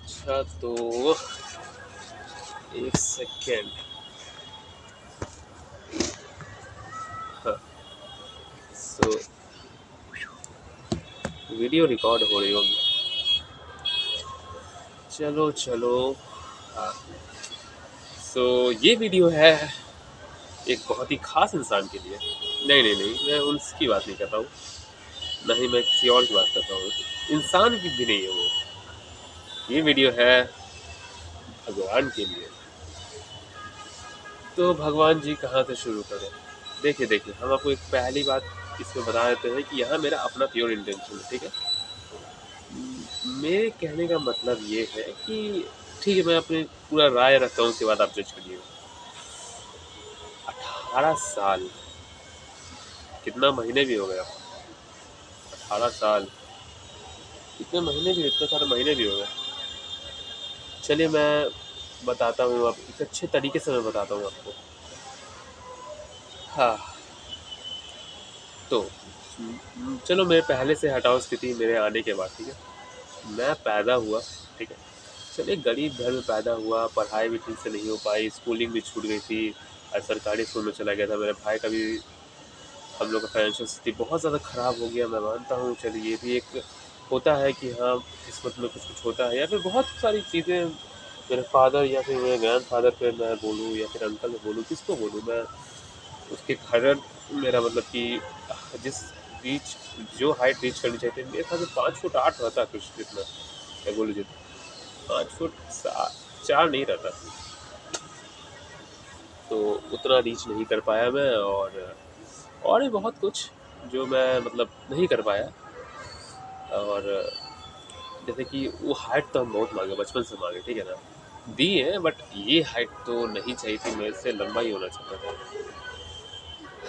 अच्छा तो एक सेकेंड। हाँ, सो वीडियो रिकॉर्ड हो रही होगी। चलो चलो। हाँ, सो ये वीडियो है एक बहुत ही खास इंसान के लिए। नहीं नहीं नहीं, मैं उसकी बात नहीं कर रहा हूँ, ना ही मैं किसी और की बात कर रहा हूँ। इंसान की भी नहीं है वो। ये वीडियो है भगवान के लिए। तो भगवान जी कहाँ से शुरू करें? देखिए देखिए, हम आपको एक पहली बात इसमें बता देते हैं कि यहाँ मेरा अपना प्योर इंटेंशन है, ठीक है। मेरे कहने का मतलब ये है कि ठीक है, मैं अपनी पूरा राय रखता हूँ, उसके बाद आप जज करिए। 18 साल, कितना महीने भी हो गया? 18 साल, कितने महीने भी, इतने सारे महीने भी हो गए। चलिए मैं बताता हूँ, आप एक अच्छे तरीके से मैं बताता हूँ आपको। हाँ, तो चलो मेरे पहले से हटाओ स्थिति मेरे आने के बाद, ठीक है। मैं पैदा हुआ, ठीक है। चलिए गरीब घर में पैदा हुआ, पढ़ाई भी ठीक से नहीं हो पाई, स्कूलिंग भी छूट गई थी। सरकारी स्कूल में चला गया था। मेरे भाई का भी, हम लोग का फाइनेंशियल स्थिति बहुत ज़्यादा ख़राब हो गया, मैं मानता हूँ। चलिए ये भी एक होता है कि हाँ, किस्मत में कुछ कुछ होता है, या फिर बहुत सारी चीज़ें। मेरे फादर या फिर मेरे ग्रैंड फादर पे मैं बोलूँ या फिर अंकल में बोलूँ, किसको बोलूँ मैं, उसके कारण मेरा मतलब कि जिस रीच जो हाइट रीच करनी चाहिए थी, मेरे ख्याल से 5 फुट 8 रहता कुछ जितना, मैं बोलूँ जितना 5 फुट 4 नहीं रहता, तो उतना रीच नहीं कर पाया मैं। और भी बहुत कुछ जो मैं मतलब नहीं कर पाया। और जैसे कि वो हाइट तो हम बहुत मांगे, बचपन से मांगे, ठीक है ना, दी है, बट ये हाइट तो नहीं चाहिए थी, मेरे से लंबा ही होना चाहता था।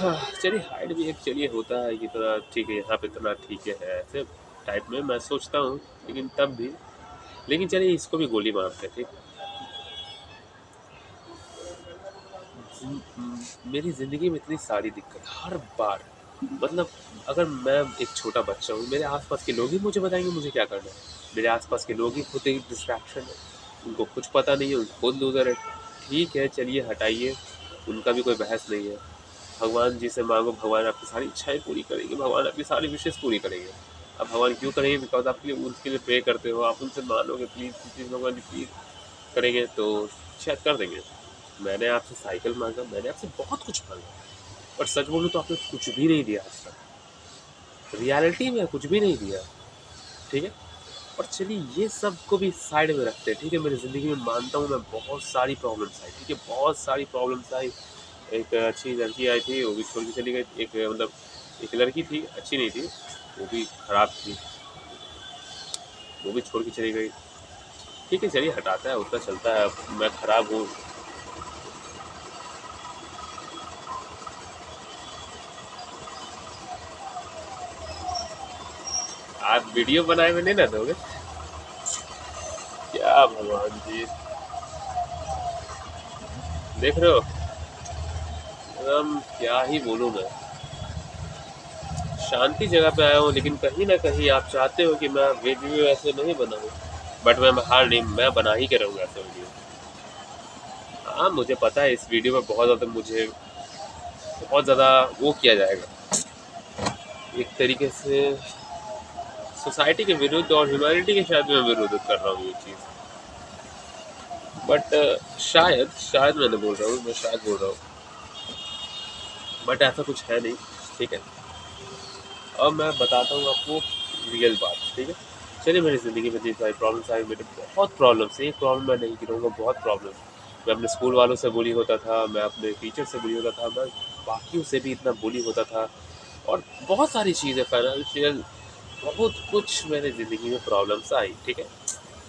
हाँ, चलिए हाइट भी एक, चलिए होता है कि इतना ठीक है, यहाँ पे इतना ठीक है ऐसे टाइप में मैं सोचता हूँ। लेकिन तब भी, लेकिन चलिए इसको भी गोली मारते हैं, ठीक। मेरी ज़िंदगी में इतनी सारी दिक्कत हर बार, मतलब अगर मैं एक छोटा बच्चा हूँ, मेरे आसपास के लोग ही मुझे बताएंगे मुझे क्या करना है। मेरे आसपास के लोग ही खुद एक डिस्ट्रैक्शन है, उनको कुछ पता नहीं है, उनको खुद लूज़र है। ठीक है, चलिए हटाइए, उनका भी कोई बहस नहीं है। भगवान जी से मांगो, भगवान आपकी सारी इच्छाएं पूरी करेंगे, भगवान आपकी सारी विशेष पूरी करेंगे। अब भगवान क्यों करेंगे? बिकॉज आपके लिए, उनके लिए प्रे करते हो, आप उनसे मानोगे, प्लीज़ प्लीज़ भगवान जी प्लीज़ करेंगे तो शायद कर देंगे। मैंने आपसे साइकिल मांगा, मैंने आपसे बहुत कुछ मांगा, पर सच बोलूँ तो आपने कुछ भी नहीं दिया आज तक। रियलिटी में कुछ भी नहीं दिया, ठीक है। और चलिए ये सब को भी साइड में रखते हैं, ठीक है। मेरी ज़िंदगी में मानता हूँ मैं बहुत सारी प्रॉब्लम्स आई, ठीक है, बहुत सारी प्रॉब्लम्स आई। एक अच्छी लड़की आई थी, वो भी छोड़ के चली गई। एक मतलब एक लड़की थी, अच्छी नहीं थी, वो भी खराब थी, वो भी छोड़ के चली गई। ठीक है, चलिए हटाता है, उतना चलता है। अब मैं खराब हूँ। आप वीडियो बनाए में नहीं ना दोगे? क्या भगवान जी, देख रहे हो, क्या ही बोलूँ मैं। शांति जगह पे आया हूँ, लेकिन कहीं ना कहीं आप चाहते हो कि मैं वीडियो ऐसे नहीं बनाऊँ, बट मैं हार नहीं, मैं बना ही के रहूँगा ऐसे वीडियो। हाँ, मुझे पता है इस वीडियो में बहुत ज़्यादा मुझे, बहुत ज़्यादा वो किया जाएगा, एक तरीके से सोसाइटी के विरुद्ध और ह्यूमैनिटी के शायद मैं विरुद्ध कर रहा हूँ ये चीज़। बट शायद शायद मैंने बोल रहा हूँ, मैं शायद बोल रहा हूँ, बट ऐसा कुछ है नहीं, ठीक है। अब मैं बताता हूँ आपको रियल बात, ठीक है। चलिए मेरी ज़िंदगी में इतनी सारी प्रॉब्लम्स आई, मेरे बहुत प्रॉब्लम्स, एक प्रॉब्लम मैं नहीं गिनूँगा, बहुत प्रॉब्लम्स। मैं अपने स्कूल वालों से बुली होता था, मैं अपने टीचर से बुली होता था, मैं बाकियों से भी इतना बुली होता था। और बहुत सारी चीज़ें, फाइनेंशियल, बहुत कुछ मेरी ज़िंदगी में प्रॉब्लम्स आई, ठीक है।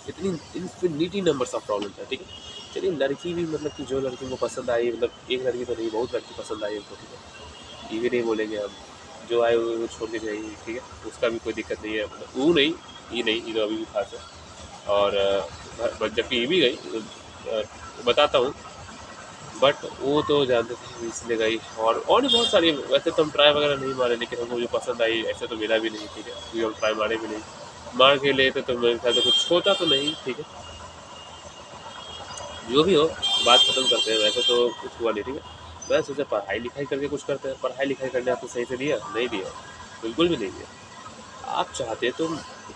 इतनी इन्फिनिटी नंबर्स ऑफ प्रॉब्लम्स है, ठीक है। चलिए लड़की भी, मतलब कि जो लड़की को पसंद आई, मतलब एक लड़की तो नहीं, बहुत लड़की पसंद आई उनको, ठीक है। ये भी नहीं बोलेंगे हम, जो आए वो छोड़ के जाएगी, ठीक है, उसका भी कोई दिक्कत नहीं है, मतलब वो नहीं, ये नहीं, ये तो अभी भी खास है। और जबकि ये भी गई, बताता हूँ, बट वो तो जानते थे इसलिए गई। और भी बहुत सारी, वैसे तो हम ट्राई वगैरह नहीं मारे, लेकिन हमको जो पसंद आई ऐसे तो मिला भी नहीं, ठीक है, क्योंकि हम ट्राई मारे भी नहीं। मार के लेते तो मेरे ख्याल से कुछ होता तो नहीं, ठीक है। जो भी हो, बात खत्म करते हैं। वैसे तो कुछ हुआ नहीं, ठीक है। मैं सोचा पढ़ाई लिखाई करके कुछ करते हैं। पढ़ाई लिखाई करने आपने सही से दिया? नहीं दिया, बिल्कुल भी नहीं दिया। आप चाहते तो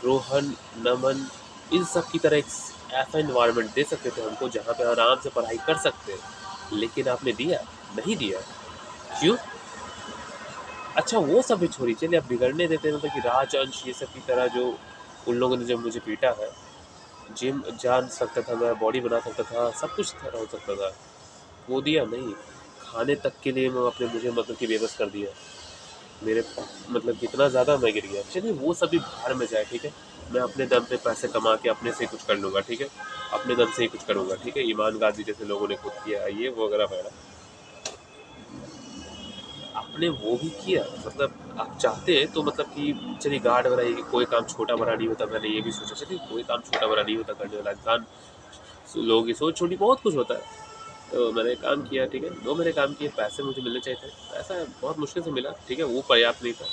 रोहन, नमन, इन सब की तरह एक ऐसा इन्वायरमेंट दे सकते थे हमको जहाँ पे आराम से पढ़ाई कर सकते हैं, लेकिन आपने दिया नहीं दिया। क्यों? अच्छा, वो सब भी छोड़िए, चलिए अब बिगड़ने देते हैं, मतलब कि राजअंश ये सब की तरह जो उन लोगों ने जब मुझे पीटा है। जिम जान सकता था मैं, बॉडी बना सकता था, सब कुछ हो सकता था। वो दिया नहीं। खाने तक के लिए मैं अपने मुझे मतलब कि बेबस कर दिया। मेरे मतलब कितना ज़्यादा मैं गिर गया। चलिए वो सभी बाहर में जाए, ठीक है। मैं अपने दम पे पैसे कमा के अपने से ही कुछ कर लूँगा, ठीक है। अपने दम से ही कुछ करूँगा, ठीक है। ईमान गाजी जैसे लोगों ने खुद किया ये वो वगैरह वगैरह। आपने वो भी किया, मतलब आप चाहते तो मतलब कि चलिए गार्ड बनाइए कि कोई काम छोटा बड़ा नहीं होता। मैंने ये भी सोचा चलिए कोई काम छोटा बड़ा नहीं होता, करने वाला इंसान। लोगों की सोच छोटी, बहुत कुछ होता है। तो मैंने काम किया, ठीक है। 2 महीने काम किए, पैसे मुझे मिलने चाहिए थे। पैसा बहुत मुश्किल से मिला, ठीक है। वो पर्याप्त नहीं था,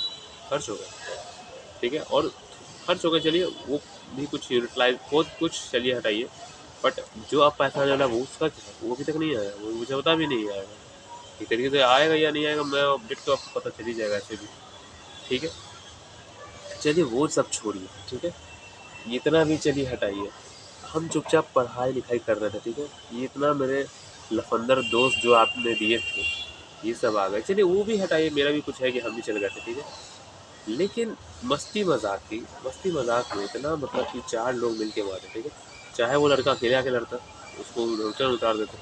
खर्च हो गया, ठीक है। और खर्च हो गया, चलिए वो भी कुछ यूटिलाइज बहुत कुछ, चलिए हटाइए। बट जो अब पैसा आने वाला वो उसका क्या है? वो अभी तक नहीं आया, वो मुझे पता भी नहीं आएगा। एक तरीके से आएगा या नहीं आएगा, मैं अपडेट तो आपको पता चल ही जाएगा ऐसे भी, ठीक है। चलिए वो सब छोड़िए, ठीक है। ये इतना भी चलिए हटाइए। हम चुपचाप पढ़ाई लिखाई कर रहे थे, ठीक है। ये इतना मेरे लफंदर दोस्त जो आपने दिए थे, ये सब आ गए। चलिए वो भी हटाइए, मेरा भी कुछ है कि हम भी चले गए थे, ठीक है। लेकिन मस्ती मजाक में इतना मतलब कि 4 लोग मिल के मारे, ठीक है। चाहे वो लड़का अकेले आके लड़ता, उसको रोचन उतार देते।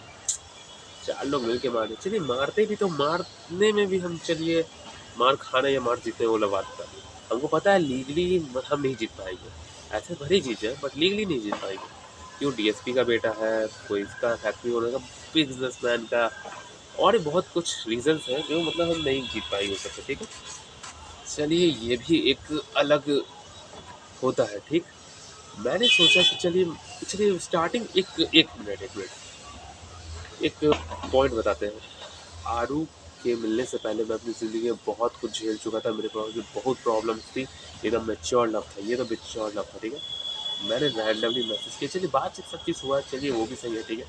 4 लोग मिल के मारे, चलिए मारते भी तो मारने में भी हम चलिए मार खाना या मार जीतने वाला बात था। हमको पता है लीगली हम नहीं जीत पाएंगे। ऐसे भरी चीज़ है बट लीगली नहीं जीत पाएंगे। क्यों? डीएसपी का बेटा है, कोई इसका फैक्ट्री ओनर का, बिजनेसमैन का, और भी बहुत कुछ रीजंस हैं जो मतलब हम नहीं जीत पाएंगे उस सबसे, ठीक है। चलिए ये भी एक अलग होता है, ठीक। मैंने सोचा कि चलिए चलिए स्टार्टिंग एक मिनट एक पॉइंट बताते हैं। आरू के मिलने से पहले मैं अपनी ज़िंदगी में बहुत कुछ झेल चुका था। मेरे पास भी बहुत प्रॉब्लम्स थी। एकदम मैच्योर लव था, ये तो मैच्योर लव था, ठीक है। मैंने रैंडमली मैसेज किया, चलिए बातचीत सब चीज़ हुआ, चलिए वो भी सही है, ठीक है।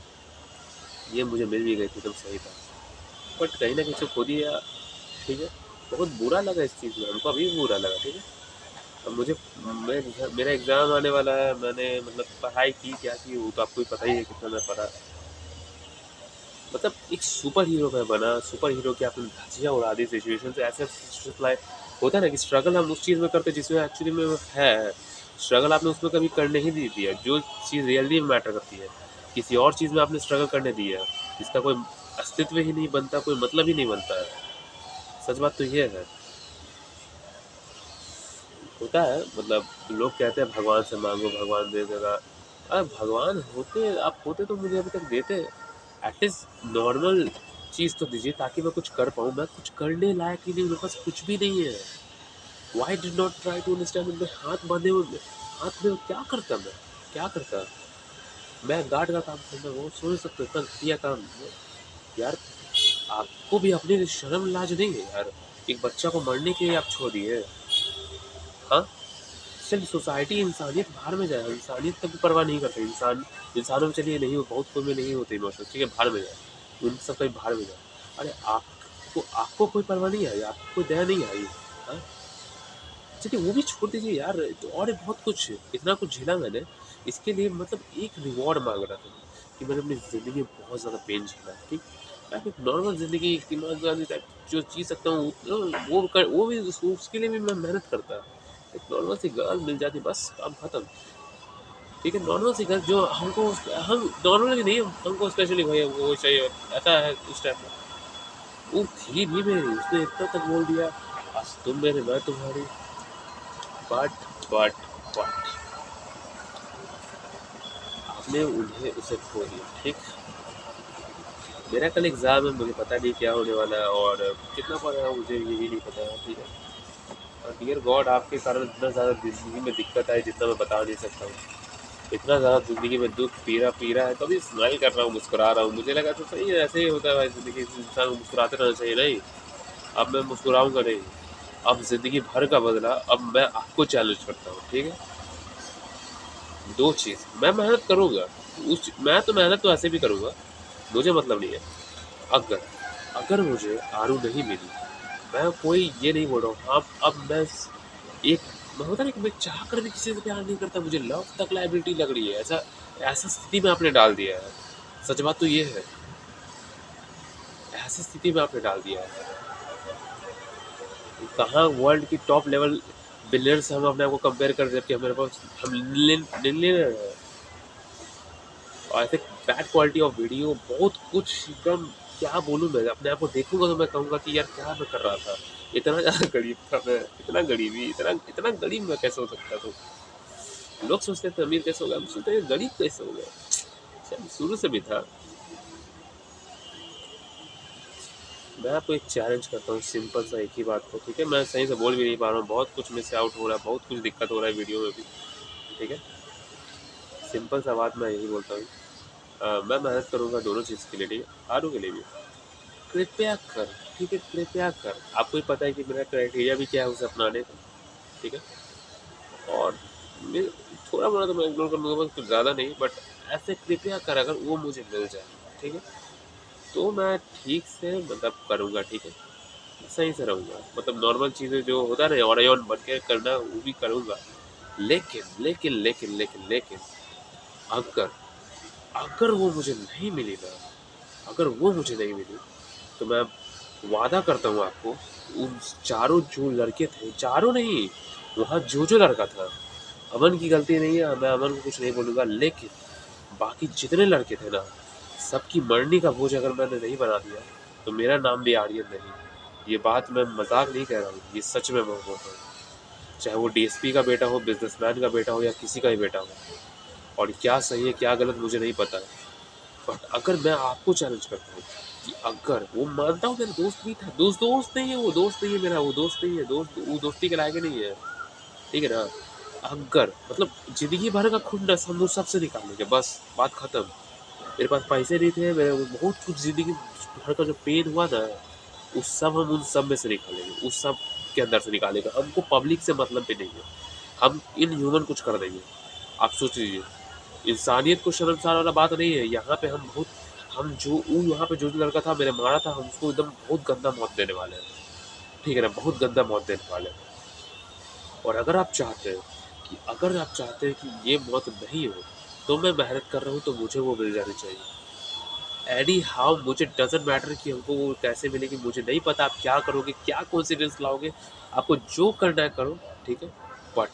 ये मुझे मिल भी गई थी, एकदम सही था। बट कहीं ना कहीं से खो दिया, ठीक है। बहुत बुरा लगा इस चीज़ में, हमको अभी भी बुरा लगा, ठीक है। अब मुझे मेरा एग्ज़ाम आने वाला है। मैंने मतलब पढ़ाई की क्या की वो तो आपको ही पता ही है कितना मैं पढ़ा। मतलब एक सुपर हीरो मैं बना, सुपर हीरो की आपने धज्जियाँ उड़ा दी सिचुएशन से। ऐसे लाइक होता है ना कि स्ट्रगल हम उस चीज़ में करते जिसमें एक्चुअली में है। स्ट्रगल आपने उसमें कभी करने ही नहीं दिया जो चीज़ रियली में मैटर करती है। किसी और चीज़ में आपने स्ट्रगल करने दिया जिसका कोई अस्तित्व ही नहीं बनता, कोई मतलब ही नहीं बनता है। सच बात तो ये है। होता है मतलब लोग कहते हैं भगवान से मांगो भगवान दे देगा। अरे भगवान होते आप होते तो मुझे अभी तक देते। एटलीस्ट नॉर्मल चीज़ तो दीजिए ताकि मैं कुछ कर पाऊँ। मैं कुछ करने लायक ही नहीं, मेरे पास कुछ भी नहीं है। Why did not try to understand. मेरे हाथ बांधे हुए, हाथ में क्या करता मैं, क्या करता मैं? गार्ड का काम करना वो सोच सकते इतना घटिया काम यार। आपको भी अपनी शर्म लाज नहीं है यार? एक बच्चा को मरने के लिए आप छोड़ दिए। हाँ, चलिए सोसाइटी इंसानियत बाहर में जाए, इंसानियत तक भी परवाह नहीं करते इंसान। इंसानों में चलिए नहीं हो, बहुत कोई में नहीं होते इमोशन, ठीक है। बाहर में जाए, उन सब कहीं बाहर में जाए। अरे आपको आपको कोई परवाह नहीं आई? आपको कोई दया नहीं आई? हाँ, चलिए वो भी छोड़ दीजिए यार। तो और भी बहुत कुछ इतना कुछ झेला मैंने। इसके लिए मतलब एक रिवॉर्ड मांग रहा था मैं कि मैंने अपनी ज़िंदगी में बहुत ज़्यादा पेन झेला है, ठीक। मैं एक नॉर्मल ज़िंदगी ईमानदारी टाइप जो जी सकता हूँ वो भी उसके लिए भी मैं मेहनत करता। एक नॉर्मल सी गर्ल मिल जाती बस काम खत्म, ठीक है। नॉर्मल सी गर्ल जो हमको हम नॉर्मल भी नहीं, हमको स्पेशली भैया वो चाहिए, ऐसा है उस टाइम में। वो थी भी मेरी, उसने इतना तक बोल दिया आज तुम मेरे मैं तुम्हारी। बट बट बट आपने उन्हें उसे खो दिया, ठीक। मेरा कल एग्ज़ाम है, मुझे पता नहीं क्या होने वाला है और कितना पढ़ा है मुझे ये भी नहीं पता है, ठीक है। और डियर गॉड आपके कारण इतना ज़्यादा ज़िंदगी में दिक्कत आई जितना मैं बता नहीं सकता हूँ। इतना ज़्यादा ज़िंदगी में दुःख पीरा है, कभी स्माइल कर रहा हूँ, मुस्कुरा रहा हूँ। मुझे लगा तो सही है, ऐसे ही होता है भाई ज़िंदगी, इंसान को मुस्कुराते रहना चाहिए। नहीं, अब मैं मुस्कुराऊँगा नहीं। अब ज़िंदगी भर का बदला, अब मैं आपको चैलेंज करता हूँ, ठीक है। 2 चीज़, मैं मेहनत करूँगा, मैं तो मेहनत तो ऐसे भी करूँगा, मुझे मतलब नहीं है। अगर अगर मुझे आरू नहीं मिली, मैं कोई ये नहीं बोल रहा हूँ, हाँ, अब एक मैं होता है ना कि मैं चाह कर भी किसी से प्यार नहीं करता, मुझे लव तक लायबिलिटी लग रही है, ऐसा ऐसा स्थिति में आपने डाल दिया है। सच बात तो ये है, ऐसी स्थिति में आपने डाल दिया है। कहाँ वर्ल्ड की टॉप लेवल बिलियनर से हम अपने आप को कंपेयर कर जबकि हमारे पास हम मिलियनर हैं। और ऐसे बैड क्वालिटी ऑफ वीडियो बहुत कुछ एकदम, क्या बोलूँ, मैं अपने आप को देखूंगा तो मैं कहूँगा कि यार क्या मैं कर रहा था, इतना ज़्यादा गरीब था मैं, इतना गरीबी, इतना इतना गरीब मैं कैसे हो सकता था। लोग सोचते थे अमीर कैसे हो गया, हम सोचते हैं गरीब कैसे हो गया। शायद शुरू से भी था। मैं आपको एक चैलेंज करता हूँ, सिंपल सा एक ही बात को, ठीक है, मैं सही से बोल भी नहीं पा रहा हूँ, बहुत कुछ मिस आउट हो रहा है, बहुत कुछ दिक्कत हो रहा है वीडियो में भी, ठीक है। सिंपल सा बात मैं यही बोलता हूँ, मैं मेहनत करूँगा दोनों चीज़ के लिए, ठीक है, आरू के लिए भी। कृपया कर, ठीक है, कृपया कर, आपको ही पता है कि मेरा क्राइटेरिया भी क्या है उसे अपनाने का, ठीक है। और मैं थोड़ा मोड़ा तो मैं इग्नोर कर लूँगा, बस कुछ ज़्यादा नहीं, बट ऐसे कृपया कर अगर वो मुझे मिल जाए, ठीक है, तो मैं ठीक से मतलब करूँगा, ठीक है, सही से रहूँगा, मतलब नॉर्मल चीज़ें जो होता है ना ऑन बन के करना वो भी करूँगा। लेकिन लेकिन लेकिन लेकिन लेकिन अगर अगर वो मुझे नहीं मिली ना, अगर वो मुझे नहीं मिली, तो मैं वादा करता हूँ आपको, उन चारों जो लड़के थे, चारों नहीं, वहाँ जो लड़का था, अमन की गलती नहीं है, मैं अमन को कुछ नहीं बोलूँगा, लेकिन बाकी जितने लड़के थे ना, सबकी मरनी का बोझ अगर मैंने नहीं बना दिया, तो मेरा नाम भी आर्यन नहीं। ये बात मैं मजाक नहीं कह रहा हूँ, ये सच में मैं बोल रहा हूँ। चाहे वो डीएसपी का बेटा हो, बिजनेसमैन का बेटा हो, या किसी का ही बेटा हो, और क्या सही है क्या गलत मुझे नहीं पता है, बट अगर मैं आपको चैलेंज करता हूँ कि अगर वो, मानता हूँ मेरा दोस्त भी था, दोस्त नहीं है, वो दोस्त नहीं है मेरा, वो दोस्त नहीं है, वो दोस्ती के लायक नहीं है, ठीक है ना। अगर मतलब जिंदगी भर का खुन्नस हम लोग सबसे निकालेंगे, बस बात खत्म। मेरे पास पैसे नहीं थे, मेरे बहुत कुछ जिंदगी भर का जो पेन हुआ ना, उस सब हम उन सब में से निकालेंगे, उस सब के अंदर से निकालेंगे। हमको पब्लिक से मतलब भी नहीं है, हम इन ह्यूमन कुछ कर देंगे। आप सोच लीजिए, इंसानियत को शर्मसार वाला बात नहीं है यहाँ पे। हम जो वो यहाँ पे जो लड़का था मेरे मारा था, हम उसको एकदम बहुत गंदा मौत देने वाले हैं, ठीक है ना, बहुत गंदा मौत देने वाले हैं। और अगर आप चाहते हैं कि ये मौत नहीं हो, तो मैं मेहनत कर रहा हूँ तो मुझे वो मिल जानी चाहिए। एनी हाउ मुझे डजेंट मैटर कि हमको वो कैसे मिलेगी, मुझे नहीं पता आप क्या करोगे, क्या कॉन्सिडेंस लाओगे, आपको जो करना है करो, ठीक है, बट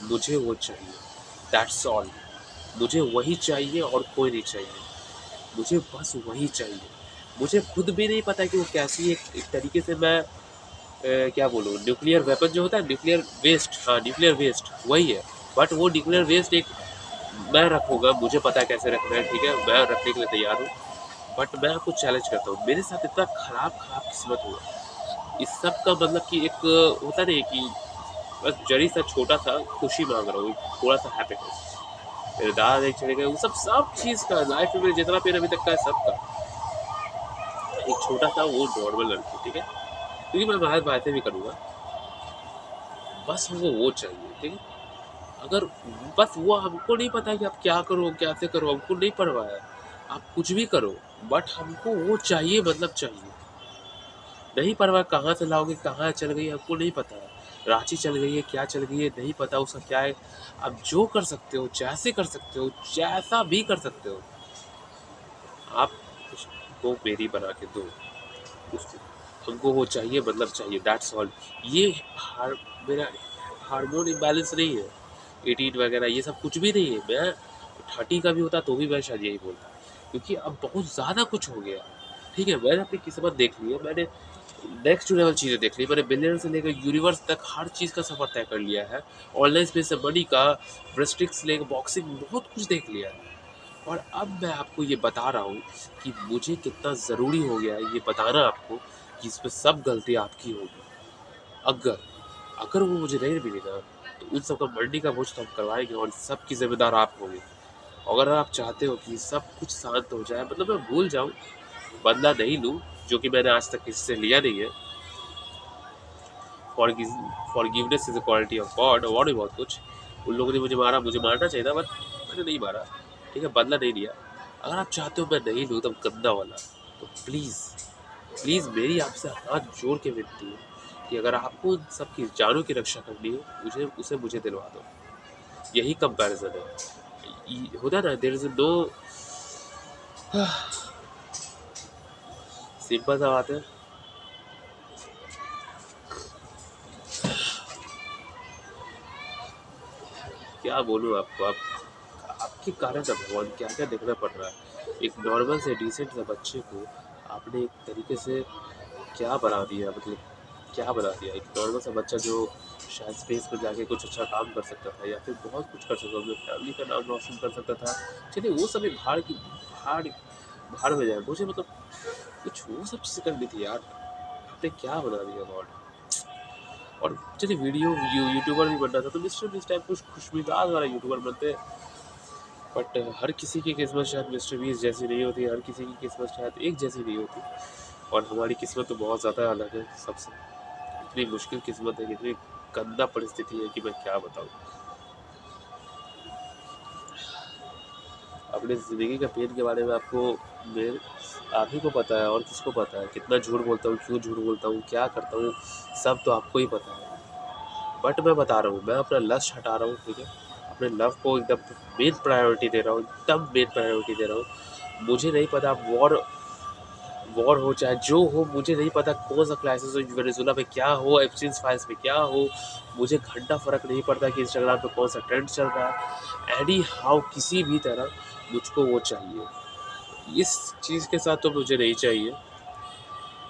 मुझे वो चाहिए, दैट्स ऑल। मुझे वही चाहिए और कोई नहीं चाहिए, मुझे बस वही चाहिए। मुझे खुद भी नहीं पता कि वो कैसी एक तरीके से मैं क्या बोलूँ, न्यूक्लियर वेपन जो होता है, न्यूक्लियर वेस्ट, हाँ न्यूक्लियर वेस्ट वही है, बट वो न्यूक्लियर वेस्ट एक मैं रखूँगा, मुझे पता है कैसे रखना है, ठीक है, मैं रखने के लिए तैयार हूँ। बट मैं आपको चैलेंज करता हूँ, मेरे साथ इतना खराब खराब किस्मत हुआ, इस सब का मतलब कि एक होता नहीं कि बस जरी सा छोटा सा खुशी मांग रहा हूँ, थोड़ा सा हैप्पीनेस। मेरे दादा नहीं चले गए, वो सब चीज़ का लाइफ में मेरे जितना पेन अभी तक का है सबका, एक छोटा सा वो नॉर्मल लड़की, ठीक है, क्योंकि मैं बाहर बातें भी करूँगा, बस हमको वो चाहिए, ठीक है। अगर बस वो, हमको नहीं पता कि आप क्या करो कैसे करो, हमको नहीं परवाह है, आप कुछ भी करो, बट हमको वो चाहिए, मतलब चाहिए। नहीं परवाह कहाँ से लाओगे, कहाँ चल गई हमको नहीं पता है, रांची चल गई है, क्या चल गई है नहीं पता, उसका क्या है। आप जो कर सकते हो, जैसे कर सकते हो, जैसा भी कर सकते हो, आप उसको मेरी बना के दो, उसको, हमको वो चाहिए, मतलब चाहिए, दैट्स ऑल। ये हार मेरा हार्मोन इम्बैलेंस नहीं है, 18 वगैरह ये सब कुछ भी नहीं है। मैं 30 का भी होता तो भी मैं शायद यही बोलता, क्योंकि अब बहुत ज़्यादा कुछ हो गया, ठीक है। मैंने अपनी किस्मत देख ली है, मैंने नेक्स्ट लेवल चीज़ें देख ली, मैंने बिलियन से लेकर यूनिवर्स तक हर चीज़ का सफ़र तय कर लिया है। ऑनलाइन स्पेस से मनी का, ब्रेस्टिक्स लेकर बॉक्सिंग, बहुत कुछ देख लिया है। और अब मैं आपको ये बता रहा हूँ कि मुझे कितना ज़रूरी हो गया है ये बताना आपको, कि इसमें सब गलती आपकी होगी। अगर अगर वो मुझे नहीं मिली ना, तो उन सब का मरने का बोझ तो हम करवाएंगे, और सब की जिम्मेदार आप होंगे। अगर आप चाहते हो कि सब कुछ शांत हो जाए, मतलब मैं भूल जाऊँ, बदला नहीं लूँ, जो कि मैंने आज तक किसी से लिया नहीं है, forgiveness is a quality of God और भी बहुत कुछ, उन लोगों ने मुझे मारा, मुझे मारना चाहिए था बट मैंने नहीं मारा, ठीक है, बदला नहीं लिया। अगर आप चाहते हो मैं नहीं लूँ एकदम गंदा वाला, तो प्लीज़ प्लीज़ मेरी आपसे हाथ जोड़ के विनती है कि अगर आपको उन सबकी जानों की रक्षा करनी है, मुझे दिलवा दो। यही कंपैरिजन है। होता ना, देयर इज नो, सिंपल सा बात है। क्या बोलूँ आपको, आपके कारण ना भगवान क्या क्या देखना पड़ रहा है। एक नॉर्मल से डिसेंट से बच्चे को आपने एक तरीके से क्या बना दिया, मतलब क्या बना दिया। एक नॉर्मल सा बच्चा जो शायद स्पेस पर जाके कुछ अच्छा काम कर सकता था या फिर बहुत कुछ कर सकता था, अपने फैमिली का नाम रोशन कर सकता था। चलिए वो सभी भाड़ भाड़ में जाए, मुझे मतलब कुछ वो सब चीज़ें करनी थी यार। आपने क्या बना दिया गॉड। और चलिए यूट्यूबर भी बनना था तो मिस्टर बीस्ट टाइप कुछ खुशमिजाज वाला यूट्यूबर बनते। बट हर किसी की किस्मत शायद मिस्टर बीस्ट जैसी नहीं होती, हर किसी की किस्मत शायद एक जैसी नहीं होती। और हमारी किस्मत तो बहुत ज़्यादा अलग है सबसे। इतनी मुश्किल किस्मत है, इतनी गंदा परिस्थिति है कि मैं क्या बताऊँ। अपनी ज़िंदगी का पेन के बारे में आपको, मेरे आप ही को पता है और किसको पता है। कितना झूठ बोलता हूँ, क्यों झूठ बोलता हूँ, क्या करता हूँ, सब तो आपको ही पता है। बट मैं बता रहा हूँ, मैं अपना लक्ष्य हटा रहा हूँ, ठीक है। अपने लव को एकदम मेन प्रायोरिटी दे रहा हूँ, एकदम मेन प्रायोरिटी दे रहा हूँ। मुझे नहीं पता वॉर वॉर हो चाहे जो हो, मुझे नहीं पता कौन सा क्राइसिस हो वेनेजुला में, क्या हो एप्स्टीन्स फाइल्स में क्या हो, मुझे घंटा फर्क नहीं पड़ता कि इंस्टाग्राम पे कौन सा ट्रेंड चल रहा है। एनी हाउ किसी भी तरह मुझको वो चाहिए। इस चीज़ के साथ तो मुझे नहीं चाहिए,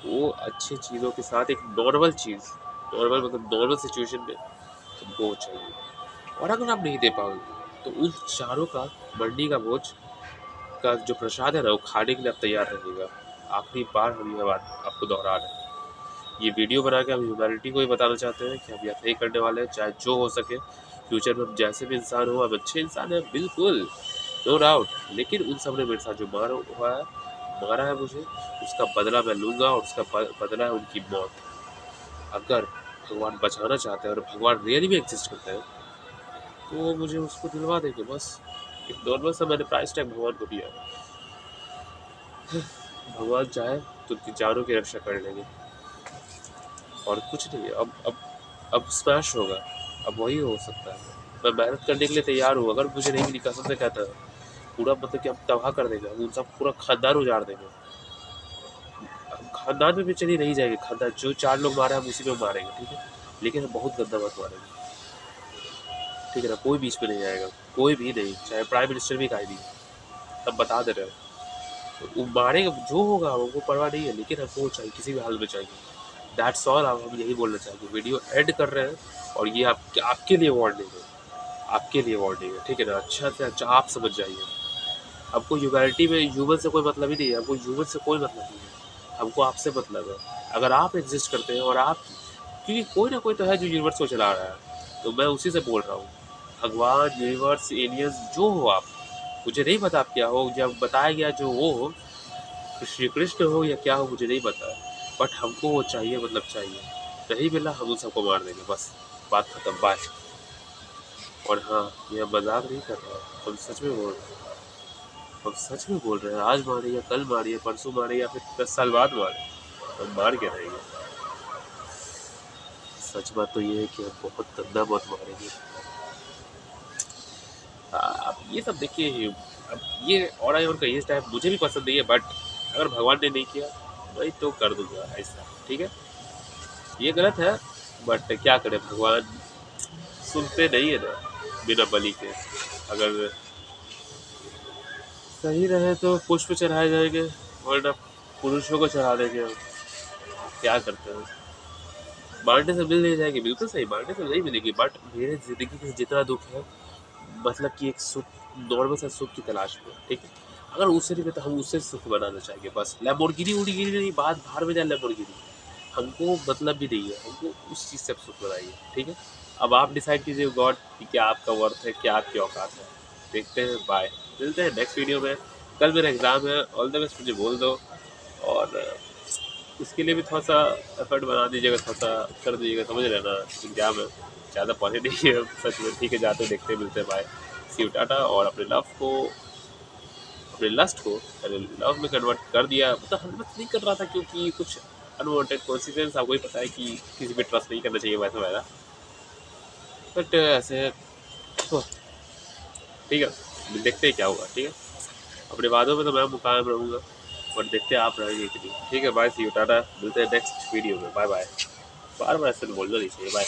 वो अच्छी चीज़ों के साथ एक नॉर्मल चीज़, नॉर्मल मतलब नॉर्मल सिचुएशन में तुमको वो चाहिए। और अगर आप नहीं दे पाओगे तो उन चारों का मंडी का भोज का जो प्रसाद है ना, वो खाने के लिए आप तैयार रहिएगा। आखिरी बार हम ये बात आपको दोहरा रहे हैं। ये वीडियो बना के हम ह्यूमैनिटी को ही बताना चाहते हैं कि हम ऐसा ही करने वाले हैं, चाहे जो हो सके। फ्यूचर में हम जैसे भी इंसान हो, हम अच्छे इंसान हैं बिल्कुल, नो डाउट। लेकिन उन सब ने मेरे साथ जो मारा है मुझे, उसका बदला मैं लूँगा और उसका बदला है उनकी मौत। अगर भगवान बचाना चाहते हैं और भगवान रियली में एग्जिस्ट करते हैं तो वो मुझे उसको दिलवा देंगे बस। एक नॉर्मल सा मैंने प्राइस टैग भगवान को दिया है। भगवान चाहे तो उनकी जानों की रक्षा कर लेंगे और कुछ नहीं। अब स्मैश होगा, अब वही हो सकता है। मैं मेहनत करने के लिए तैयार हूँ, अगर मुझे नहीं मिली कसम से कहता है पूरा, मतलब कि हम तबाह कर देंगे, हम उन सब पूरा खानदान उजाड़ देंगे। हम खानदान में भी चली नहीं जाएगी, खानदान जो 4 लोग मारे हम उसी में मारेंगे, ठीक है। लेकिन हम बहुत गंदा मत मारेंगे, ठीक है ना। कोई बीच में नहीं आएगा, कोई भी नहीं, चाहे प्राइम मिनिस्टर भी कायदी तब बता दे रहे हो। तो वो मारेगा जो होगा, हमको परवाह नहीं है, लेकिन हमको वो चाहिए, किसी भी हाल में चाहिए। That's all. अब हम यही बोलना चाहेंगे। वीडियो एंड कर रहे हैं और ये आपके लिए वार्निंग है, आपके लिए वार्निंग है, ठीक है ना। अच्छा से अच्छा आप समझ जाइए। हमको ह्यूमैनिटी में ह्यूमन से कोई मतलब ही नहीं है, हमको ह्यूमन से कोई मतलब नहीं है, हमको आपसे मतलब है। अगर आप एग्जिस्ट करते हैं और आप, क्योंकि कोई ना कोई तो है जो यूनिवर्स को चला रहा है, तो मैं उसी से बोल रहा हूँ। भगवान, यूनिवर्स, एलियंस, जो हो आप, मुझे नहीं पता आप क्या हो, जब बताया गया जो वो हो, श्री कृष्ण हो या क्या हो मुझे नहीं पता, बट हमको वो चाहिए, मतलब चाहिए। नहीं मिला हम उन सबको मार देंगे बस, बात खत्म, बाय। और हाँ, यह मजाक नहीं कर रहा, हम सच में बोल रहे हैं, हम सच में बोल रहे हैं। आज मारे या कल मारे या परसों मारे या फिर 10 साल बाद मारे, हम मार के रहेंगे। सच बात तो ये है कि हम बहुत गंदा मौत मारेंगे। अब ये सब देखिए, अब ये और का ये टाइप मुझे भी पसंद नहीं है, बट अगर भगवान ने नहीं किया वही तो कर दूंगा ऐसा, ठीक है। ये गलत है बट क्या करें, भगवान सुनते नहीं है ना बिना बलि के। अगर सही रहे तो पुष्प चढ़ाए जाएंगे, वरना पुरुषों को चढ़ा देंगे हम। क्या करते हैं, बांटने से मिल नहीं जाएगी, बिल्कुल सही, बांटने से नहीं मिलेगी। बट मेरे जिंदगी में जितना दुख है, मतलब कि एक सुख, नॉर्मल सा सुख की तलाश में, ठीक है। अगर उससे नहीं तो हम उससे सुख बनाना चाहेंगे बस। लैम्बोर्गिनी उड़गिनी नहीं, बात बाहर में जाए लैम्बोर्गिनी, हमको मतलब भी नहीं है, हमको उस चीज़ से सुख बनाइए, ठीक है। अब आप डिसाइड कीजिए गॉड कि क्या आपका वर्थ है, क्या आपकी औकात है। देखते हैं, बाय, मिलते हैं नेक्स्ट वीडियो में। कल मेरा एग्ज़ाम है, ऑल द बेस्ट मुझे बोल दो। और उसके लिए भी थोड़ा सा एफर्ट बना दीजिएगा, थोड़ा सा कर दीजिएगा, समझ लेना एग्ज़ाम है। ज़्यादा पॉजिटिव नहीं है सच में। ठीक है, जाते हैं, देखते हैं, मिलते हैं, बाय, सी यू, टाटा। और अपने लस्ट को मैंने लव में कन्वर्ट कर दिया, मतलब 100% नहीं कर रहा था क्योंकि कुछ अनवांटेड कॉन्सिक्वेंस, आपको ही पता है कि किसी पे ट्रस्ट नहीं करना चाहिए वैसा वैसा, बट ऐसे तो ठीक है, देखते हैं क्या होगा। ठीक है, अपने वादों में तो मैं मुकायम रहूँगा, बट देखते हैं आप रहेंगे कि नहीं। ठीक है, बाय, सी यू, टाटा, मिलते हैं नेक्स्ट वीडियो में, बाय बाय। बार बार ऐसे बोलना नहीं चाहिए, बाय।